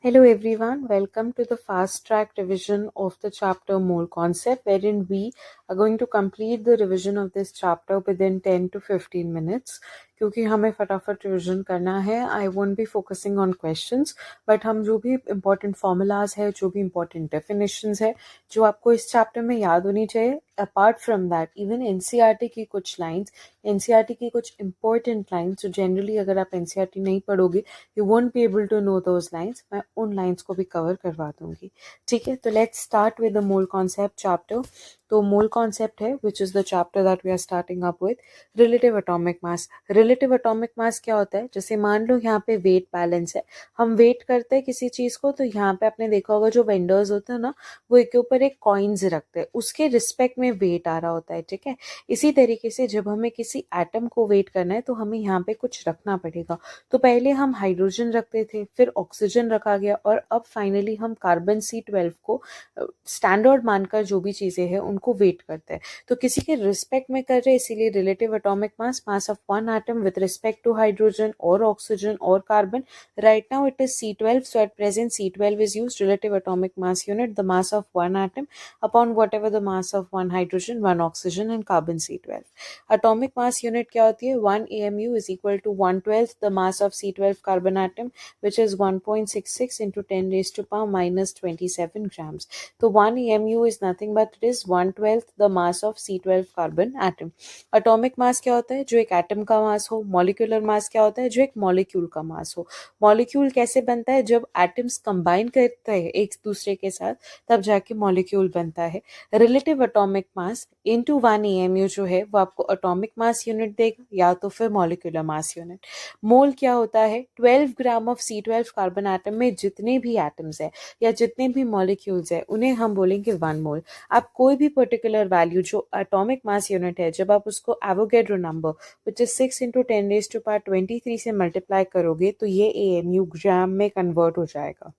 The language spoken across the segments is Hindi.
Hello everyone, welcome to the fast track revision of the chapter mole concept, wherein we are going to complete the revision of this chapter within 10 to 15 minutes. क्योंकि हमें फटाफट रिविजन करना है, I won't be focusing on questions, but हम जो भी इंपॉर्टेंट फॉर्मूलाज है, जो भी इंपॉर्टेंट डेफिनेशंस है, जो आपको इस चैप्टर में याद होनी चाहिए, apart from that even NCERT की कुछ लाइंस, एनसीईआरटी की कुछ इंपॉर्टेंट लाइंस जो जनरली अगर आप एनसीईआरटी नहीं पढ़ोगे you won't be able to know those lines, मैं उन लाइंस को भी कवर करवा दूंगी. ठीक है, तो let's start with the mole concept chapter. तो मोल कॉन्सेप्ट है which is the chapter that we are starting up with relative atomic mass. Relative atomic mass क्या होता है? जैसे मान लो यहाँ पे वेट बैलेंस है, हम वेट करते हैं किसी चीज को, तो यहाँ पे आपने देखा होगा जो वेंडर्स होते हैं ना, वो एक के ऊपर एक कॉइन्स रखते हैं, उसके रिस्पेक्ट में वेट आ रहा होता है. ठीक है, इसी तरीके से जब हमें किसी एटम को वेट करना है तो हमें यहाँ पे कुछ रखना पड़ेगा. तो पहले हम हाइड्रोजन रखते थे, फिर ऑक्सीजन रखा गया, और अब फाइनली हम कार्बन C12 को स्टैंडर्ड मानकर जो भी चीजें हैं उनको वेट करते हैं. तो किसी के रिस्पेक्ट में कर रहे हैं, इसीलिए relative atomic mass, mass of one atom with respect to hydrogen और ऑक्सीजन और carbon. Right now it is C12, so at present C12 is used. Relative atomic mass unit, the mass of one atom upon whatever the mass of one hydrogen, one oxygen and carbon C12. Atomic mass unit क्या होती है? 1 AMU is equal to 1/12 the mass of C12 carbon atom, which is 1.66 into 10 raised to power minus 27 grams. तो 1 AMU is nothing but it is 1/12 the mass of C12 carbon atom. Atomic mass क्या होता है? जो एक एटम का मास हो. Molecular mass क्या होता है? जो एक मॉलिक्यूल का मास हो. मॉलिक्यूल कैसे बनता है? जब एटम्स कंबाइन करते हैं एक दूसरे के साथ, तब जाके मॉलिक्यूल बनता है. Relative atomic mass into 1 AMU जो है वो आपको एटॉमिक मास यूनिट देगा या तो फिर मॉलिक्यूलर मास यूनिट. मोल क्या होता है? 12 gram of C12 carbon atom में जितने भी एटम्स है या जितने भी मॉलिक्यूल्स है उन्हें हम बोलेंगे 1 मोल. आप कोई भी पर्टिकुलर वैल्यू जो एटॉमिक मास यूनिट है, जब आप उसको Avogadro number which is 6 into 10 raised to power 23 से मल्टीप्लाई करोगे तो ये AMU ग्राम में कन्वर्ट हो जाएगा.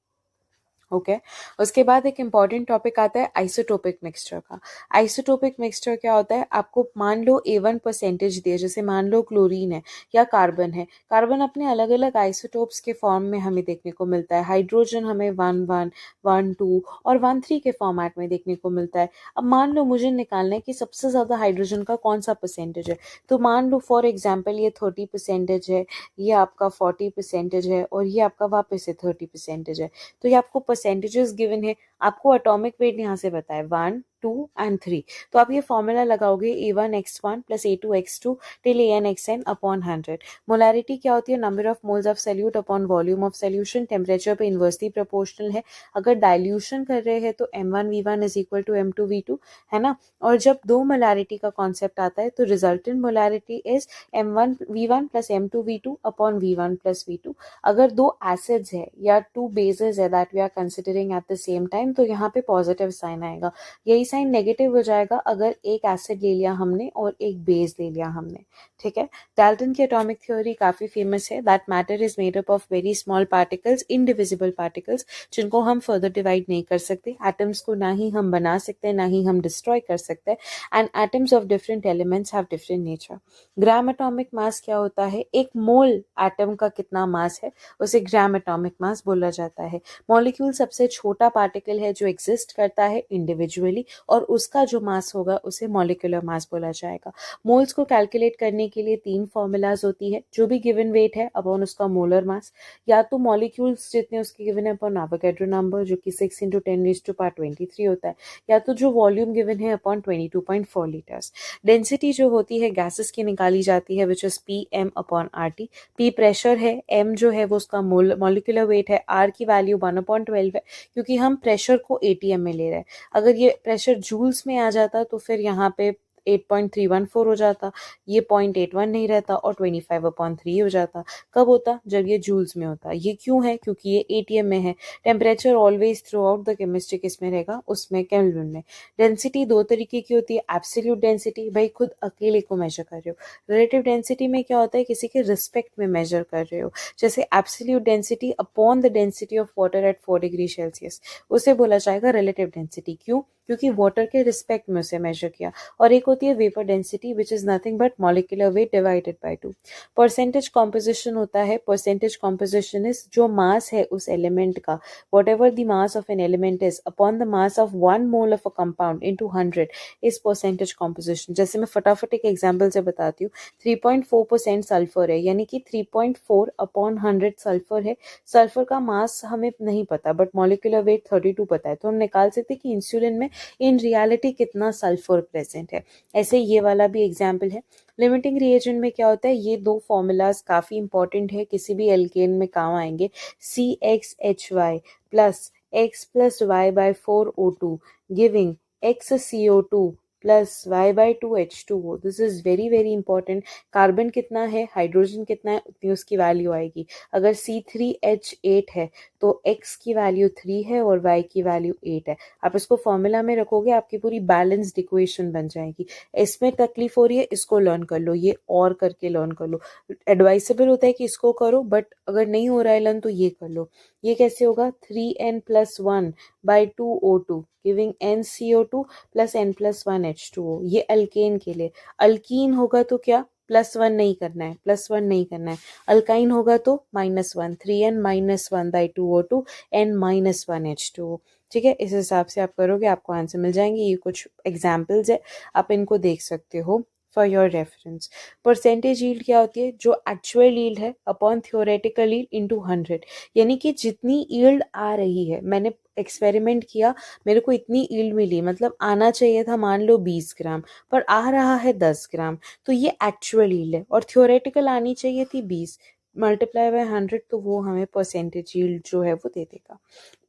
ओके उसके बाद एक इंपॉर्टेंट टॉपिक आता है आइसोटोपिक मिक्सचर का. आइसोटोपिक मिक्सचर क्या होता है? आपको मान लो A1 परसेंटेज दिए, जैसे मान लो क्लोरीन है या कार्बन है. कार्बन अपने अलग अलग आइसोटोप्स के फॉर्म में हमें देखने को मिलता है. हाइड्रोजन हमें 1,1, 1,2 और 1,3 के फॉर्मेट में देखने को मिलता है. अब मान लो मुझे निकालना है कि सबसे ज्यादा हाइड्रोजन का कौन सा परसेंटेज है. तो मान लो फॉर एग्जाम्पल ये 30% है, ये आपका 40% है और ये आपका वापस से 30% है. तो ये आपको परसेंटेजेस गिवन है, आपको एटॉमिक वेट यहाँ से पता है 1, 2 and 3. तो आप ये फॉर्मूला लगाओगे A1x1 plus A2x2 till ANxN upon 100. Molarity क्या होती है? Number of moles of solute upon volume of solution. Temperature पे इन्वर्सली प्रोपोर्शनल है. अगर डाइल्यूशन कर रहे हैं तो M1V1 is equal to M2V2, है ना. और जब दो मोलैरिटी का कॉन्सेप्ट आता है तो resultant molarity is M1V1 plus M2V2 upon V1 plus V2. अगर दो एसिड्स है या टू बेसेस है that we are considering at the same time, तो यहाँ पे पॉजिटिव साइन आएगा. यही साइन नेगेटिव हो जाएगा अगर एक एसिड ले लिया हमने और एक बेस ले लिया हमने. ठीक है, डाल्टन की एटॉमिक थ्योरी काफी फेमस है. That matter is made up of very small particles, indivisible particles, जिनको हम फर्दर डिवाइड नहीं कर सकते. एटम्स को ना ही हम बना सकते ना ही हम डिस्ट्रॉय कर सकते. And atoms of different elements have different nature. Gram atomic mass क्या होता है? एक मोल एटम का कितना मास है उसे ग्राम एटॉमिक मास बोला जाता है. मॉलिक्यूल सबसे छोटा पार्टिकल है जो एग्जिस्ट करता है इंडिविजुअली, और उसका जो मास होगा उसे मॉलिक्यूलर मास बोला जाएगा. मोल्स को कैलकुलेट करने के लिए 3 फॉर्मूलाज होती है. जो भी गिवन वेट है अपॉन उसका मोलर मास, या तो मॉलिक्यूल्स जितने उसके गिवन है अपॉन एवोगैड्रो नंबर जो कि 6 into 10 raised to power 23 होता है, या तो जो वॉल्यूम गिवन है अपॉन 22.4 लीटर्स. डेंसिटी जो होती है गैसेस की निकाली जाती है which is PM upon RT. P pressure है, M जो है वो उसका मॉलिक्यूलर वेट है, R की वैल्यू 1/12 है क्योंकि हम प्रेशर को ATM में ले रहे हैं. अगर ये प्रेशर जूल्स में आ जाता तो फिर यहाँ पे 8.314 हो जाता, ये 0.81 नहीं रहता और 25/3 हो जाता. कब होता? जब ये जूल्स में होता. ये क्यों है? क्योंकि ये ATM में है. Temperature always through out the chemistry किस में रहेगा? उसमें, केल्विन में. डेंसिटी 2 तरीके की होती है. एब्सोल्यूट डेंसिटी, भाई खुद अकेले को मेजर कर रहे हो. रिलेटिव डेंसिटी में क्या होता है? किसी के रिस्पेक्ट में मेजर कर रहे हो. जैसे absolute density upon the density of water at 4 degree Celsius, उसे बोला जाएगा रिलेटिव डेंसिटी. क्यों? क्योंकि वाटर के रिस्पेक्ट में उसे मेजर किया। और एक होती है vapour density which is nothing but molecular weight divided by 2। Percentage composition होता है, परसेंटेज कॉम्पोजिशन इज जो मास है उस एलिमेंट का, what ever the mass of an element is upon the mass of 1 mole of a compound into 100 is percentage composition. जैसे मैं फटाफट एक एग्जांपल से बताती हूँ, 3.4% सल्फर है, यानी कि 3.4 अपॉन 100 सल्फर है। सल्फर का मास हमें नहीं पता बट मॉलिक्यूलर वेट 32 पता है, तो हम निकाल सकते हैं कि इंसुलिन में इन रियलिटी कितना सल्फर प्रेजेंट है। ऐसे ये वाला भी एग्जाम्पल है। लिमिटिंग रिएजेंट में क्या होता है, ये दो फॉर्मूलाज काफी इंपॉर्टेंट है, किसी भी एल्केन में काम आएंगे। CXHY plus X plus Y by 4O2 giving XCO2 plus Y/2H2O। This is very very important. Carbon कितना है, हाइड्रोजन कितना है, उतनी उसकी वैल्यू आएगी। अगर C3H8 है तो X की वैल्यू 3 है और Y की वैल्यू 8 है। आप इसको फॉर्मूला में रखोगे, आपकी पूरी बैलेंस्ड इक्वेशन बन जाएगी। इसमें तकलीफ हो रही है, इसको लर्न कर लो, ये और करके लर्न कर लो। एडवाइसेबल होता है कि इसको करो, बट अगर नहीं हो रहा है लर्न तो ये कर लो। ये कैसे होगा, 3n+1/2O2 giving NCO2 plus n+1H2O। ये अल्केन के लिए। अल्कीन होगा तो क्या, +1 नहीं करना है, +1 नहीं करना है। अल्काइन होगा तो -1, 3n-1/2O2 n-1H2O। ठीक है, इस हिसाब से आप करोगे, आपको आंसर मिल जाएंगे। ये कुछ एग्जाम्पल्स है, आप इनको देख सकते हो for your reference. Percentage yield क्या होती है, जो एक्चुअल यील्ड है अपॉन थियोरेटिकल यील्ड इनटू 100, यानी कि जितनी यील्ड आ रही है, मैंने एक्सपेरिमेंट किया, मेरे को इतनी यील्ड मिली, मतलब आना चाहिए था मान लो 20 ग्राम, पर आ रहा है 10 ग्राम, तो ये एक्चुअल यील्ड है। और थियोरेटिकल आनी चाहिए थी 20, मल्टीप्लाई बाय 100, तो वो हमें परसेंटेज यील्ड जो है वो दे देगा।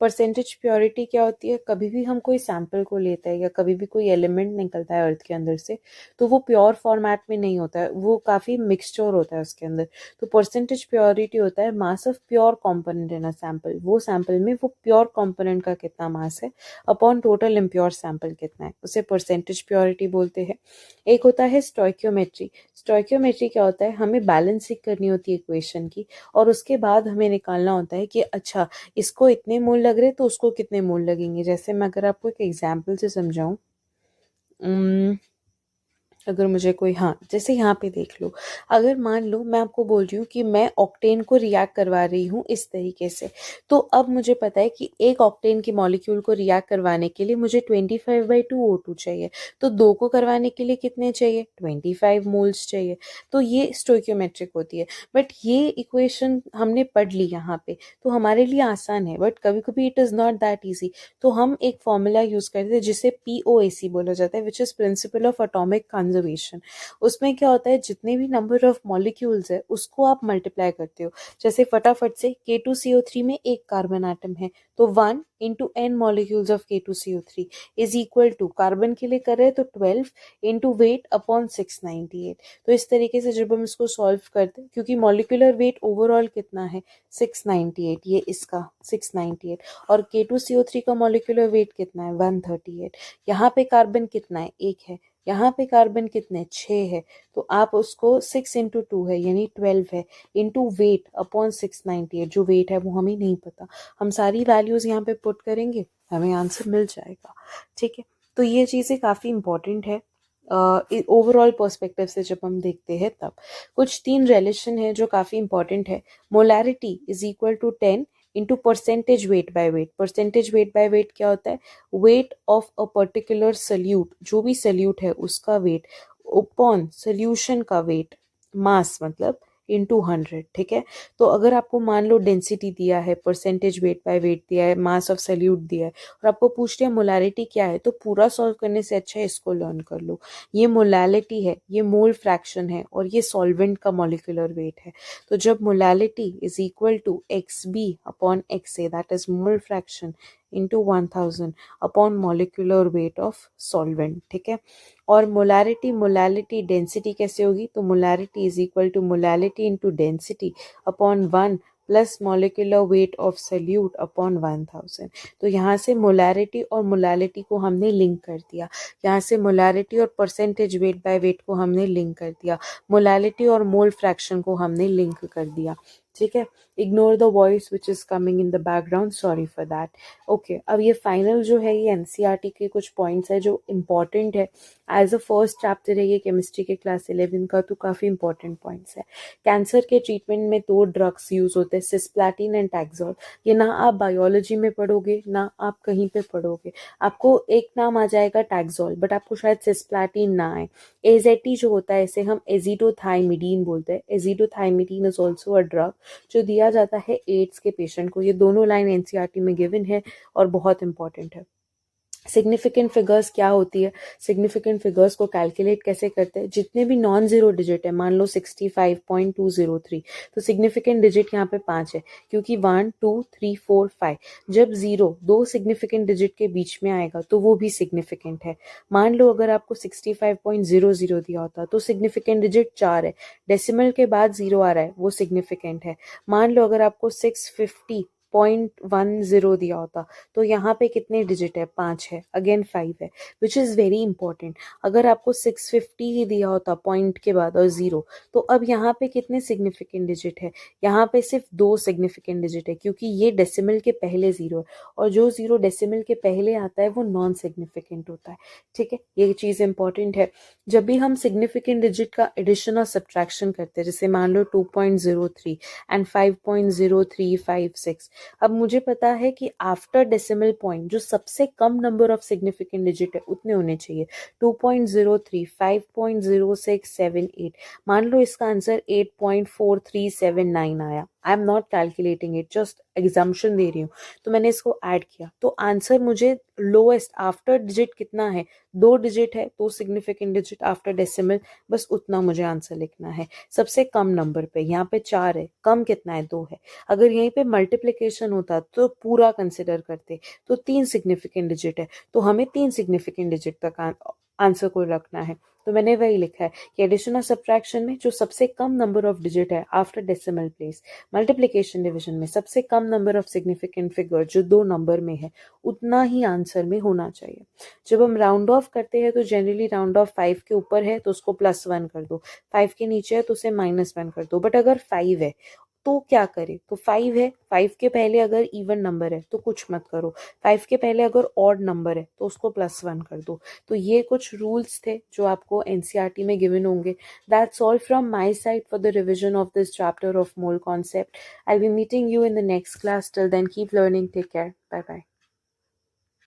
परसेंटेज प्योरिटी क्या होती है, कभी भी हम कोई सैंपल को लेते हैं या कभी भी कोई एलिमेंट निकलता है अर्थ के अंदर से, तो वो प्योर फॉर्मेट में नहीं होता है, वो काफ़ी मिक्सचर होता है उसके अंदर। तो परसेंटेज प्योरिटी होता है mass of pure component in a sample, वो सैंपल में वो प्योर कॉम्पोनेंट का कितना मास है अपॉन टोटल इम्प्योर सैंपल कितना है, उसे परसेंटेज प्योरिटी बोलते हैं। एक होता है स्टोइक्योमेट्री। स्टोइक्योमेट्री क्या होता है, हमें बैलेंसिंग करनी होती है इक्वेशन की, और उसके बाद हमें निकालना होता है कि अच्छा इसको इतने मोल लग रहे तो उसको कितने मोल लगेंगे। जैसे मैं अगर आपको एक एग्जाम्पल से समझाऊं, अगर मुझे कोई, हाँ जैसे यहाँ पे देख लो, अगर मान लो मैं आपको बोल रही हूँ कि मैं ऑक्टेन को रिएक्ट करवा रही हूँ इस तरीके से, तो अब मुझे पता है कि एक ऑक्टेन की मॉलिक्यूल को रिएक्ट करवाने के लिए मुझे 25/2O2 चाहिए, तो दो को करवाने के लिए कितने चाहिए, 25 मोल्स चाहिए। तो ये स्टोइक्योमेट्रिक होती है। बट ये इक्वेशन हमने पढ़ ली यहाँ पे, तो हमारे लिए आसान है, बट कभी कभी it is not that easy. तो हम एक फॉर्मूला यूज करते हैं जिसे POAC बोला जाता है, which is principle of atomic conservation. उसमें क्या होता है, जितने भी नंबर ऑफ मॉलिक्यूल्स है उसको आप मल्टीप्लाई करते हो। जैसे फटाफट से K2CO3 में एक कार्बन एटम है, तो 1 into n molecules of K2CO3 is equal to, carbon के लिए कर रहे हैं तो 12 इंटू वेट अपॉन 698। तो इस तरीके से जब हम इसको सॉल्व करते हैं, क्योंकि मॉलिक्यूलर वेट ओवरऑल कितना है 698, ये इसका 698, और K2CO3 का मॉलिक्यूलर वेट कितना है 138। यहाँ पे कार्बन कितना है, एक है, यहाँ पे कार्बन कितने 6 है, तो आप उसको 6 इंटू 2 है यानी 12 है, इंटू वेट अपॉन 698, जो वेट है वो हमें नहीं पता, हम सारी वैल्यूज यहाँ पे पुट करेंगे, हमें आंसर मिल जाएगा। ठीक है, तो ये चीज़ें काफ़ी इंपॉर्टेंट है ओवरऑल पर्सपेक्टिव से जब हम देखते हैं तब। कुछ 3 रिलेशन है जो काफ़ी इंपॉर्टेंट है। Molarity is equal to 10 into percentage weight by weight. Percentage weight by weight क्या होता है, weight of a particular solute, जो भी सल्यूट है उसका वेट अपॉन सोल्यूशन का वेट, मास मतलब इंटू 100। ठीक है, तो अगर आपको मान लो डेंसिटी दिया है, परसेंटेज वेट बाय वेट दिया है, मास ऑफ सल्यूट दिया है, और आपको पूछ लिया मोलैरिटी क्या है, तो पूरा सॉल्व करने से अच्छा है इसको लर्न कर लो। ये मोलैलिटी है, ये मोल फ्रैक्शन है, और ये सॉल्वेंट का मॉलिक्यूलर वेट है। तो जब molality is equal to XB upon XA, that is mole fraction into 1000 upon molecular weight of solvent. ठीक है, और मोलैलिटी डेंसिटी कैसे होगी, तो molarity is equal to molality into density upon 1 plus molecular weight of solute upon 1000। तो यहाँ से मोलैरिटी और मोलैलिटी को हमने लिंक कर दिया, यहाँ से मोलैरिटी और परसेंटेज वेट बाय वेट को हमने लिंक कर दिया, मोलैलिटी और मोल फ्रैक्शन को हमने लिंक कर दिया। ठीक है, ignore the voice which is coming in the background, sorry for that. Okay, अब ये फाइनल जो है ये एनसीईआरटी के कुछ पॉइंट्स है जो इम्पॉर्टेंट है। एज अ फर्स्ट चैप्टर है ये केमिस्ट्री के क्लास 11 का, तो काफ़ी इंपॉर्टेंट पॉइंट्स है। कैंसर के ट्रीटमेंट में दो ड्रग्स यूज होते हैं, सिस्प्लैटिन एंड टैक्सोल। ये ना आप बायोलॉजी में पढ़ोगे ना आप कहीं पे पढ़ोगे। आपको एक नाम आ जाएगा टैक्सोल, बट आपको शायद सिस्प्लैटिन ना आए। एजेटी जो होता है इसे हम एजिडोथाइमिडीन बोलते हैं। एजिडोथाइमिडीन इज ऑल्सो अ ड्रग जो दिया जाता है एड्स के पेशेंट को। ये दोनों लाइन एनसीईआरटी में गिवन है और बहुत इंपॉर्टेंट है। सिग्निफिकेंट फिगर्स क्या होती है, सिग्निफिकेंट फिगर्स को कैलकुलेट कैसे करते हैं। जितने भी नॉन जीरो डिजिट है, मान लो 65.203, तो सिग्निफिकेंट डिजिट यहाँ पे 5 है, क्योंकि 1 2 3 4 5। जब जीरो दो सिग्निफिकेंट डिजिट के बीच में आएगा तो वो भी सिग्निफिकेंट है। मान लो अगर आपको 65.00 दिया होता तो सिग्निफिकेंट डिजिट 4 है, डेसिमल के बाद जीरो आ रहा है वो सिग्निफिकेंट है। मान लो अगर आपको 650.10 दिया होता तो यहाँ पे कितने डिजिट है, 5 है, अगेन 5 है, विच इज़ वेरी इंपॉर्टेंट। अगर आपको 650 ही दिया होता पॉइंट के बाद और जीरो, तो अब यहाँ पे कितने सिग्निफिकेंट डिजिट है, यहाँ पे सिर्फ 2 सिग्निफिकेंट डिजिट है, क्योंकि ये डेसिमल के पहले जीरो है और जो जीरो डेसिमल के पहले आता है वो नॉन सिग्निफिकेंट होता है। ठीक है, ये चीज़ इंपॉर्टेंट है। जब भी हम सिग्निफिकेंट डिजिट का एडिशन और सब्ट्रैक्शन करते हैं, जैसे मान लो 2.03 एंड 5.0356, अब मुझे पता है कि आफ्टर डेसिमल पॉइंट जो सबसे कम नंबर ऑफ सिग्निफिकेंट डिजिट है उतने होने चाहिए। 2.03, 5.0678, मान लो इसका आंसर 8.4379 आया। I am not calculating it, just exemption दे रही हूँ। तो मैंने इसको ऐड किया तो आंसर मुझे लोएस्ट आफ्टर डिजिट कितना है, 2 डिजिट है, 2 सिग्निफिकेंट डिजिट आफ्टर डेसिमल, बस उतना मुझे आंसर लिखना है। सबसे कम नंबर पे, यहाँ पे 4 है, कम कितना है, 2 है। अगर यहीं पे मल्टीप्लिकेशन होता तो पूरा कंसिडर करते, तो 3 सिग्निफिकेंट डिजिट है, तो हमें 3 सिग्निफिकेंट डिजिट तक आंसर को रखना है। तो मैंने वही लिखा है कि एडिशन और सब्ट्रैक्शन में जो सबसे कम नंबर ऑफ डिजिट है after decimal place, multiplication division में सबसे कम नंबर ऑफ सिग्निफिकेंट फिगर जो 2 नंबर में है उतना ही आंसर में होना चाहिए। जब हम राउंड ऑफ करते हैं तो जनरली राउंड ऑफ 5 के ऊपर है तो उसको +1 कर दो, 5 के नीचे है तो उसे -1 कर दो। बट अगर 5 है तो क्या करें, तो 5 है, 5 के पहले अगर इवन नंबर है तो कुछ मत करो, 5 के पहले अगर ऑड नंबर है तो उसको +1 कर दो। तो ये कुछ रूल्स थे जो आपको एनसीईआरटी में गिवन होंगे। That's all from my side for the revision of this chapter of mole concept. I will be meeting you in the next class. Till then keep learning, take care, bye bye.